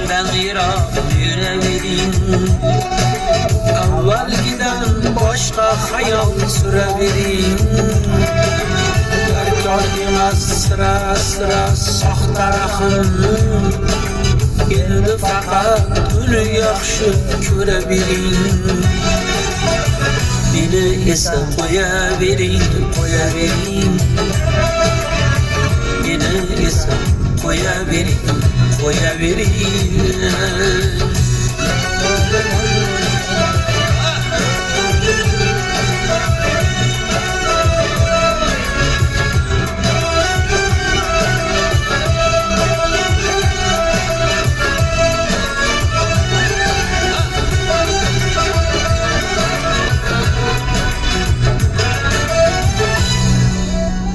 Ben yiroq yuravering. Avvalgidan boshqa hayol suravering. Darkor emas sira soxta rahm. Endi faqat uni yaxshi ko'ravering. Meni esa qo'yavering. Meni esa qo'yavering.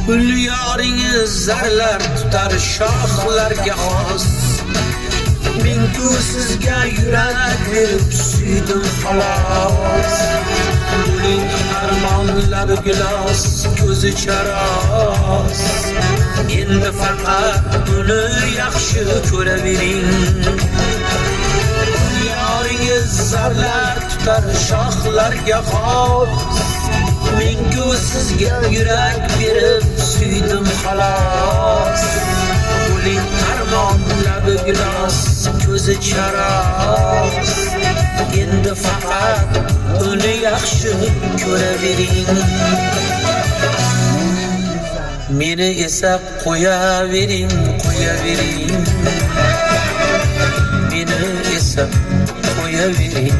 Gul yoringiz zarlar tutar shoxlarga xos. Men-ku sizga yurak berib suydim xolos. Uning armonlari gilos, ko'zi charos. Endi faqat uni yaxshi ko'ravering. Gul yoringiz zarlar tutar shoxlarga xos. Men-ku sizga yurak berib suydim xolos. Uning armonlari gilos, ko'zi charos. Endi faqat uni yaxshi ko'ravering. Meni esa qo'yavering. Meni esa qo'yavering.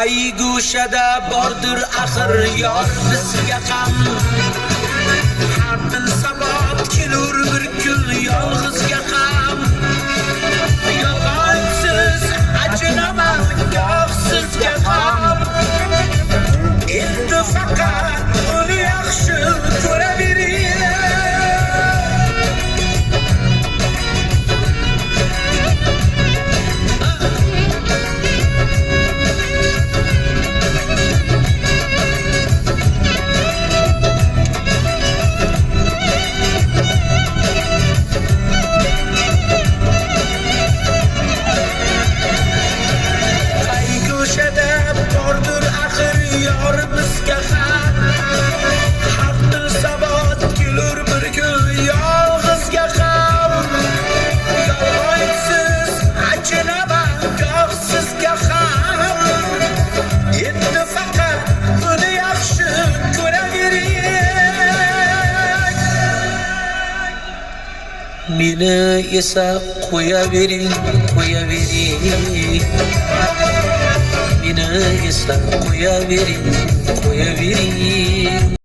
Qayg'ushada bordir axir yor bizga ham. Har kun sabot kelur bir kun yolg'izga ham. Yolg'onsiz ajinaman goh sizga ham. Endi faqat uni yaxshi ko'ravering. Meni esa qo'yavering. Meni esa qo'yavering.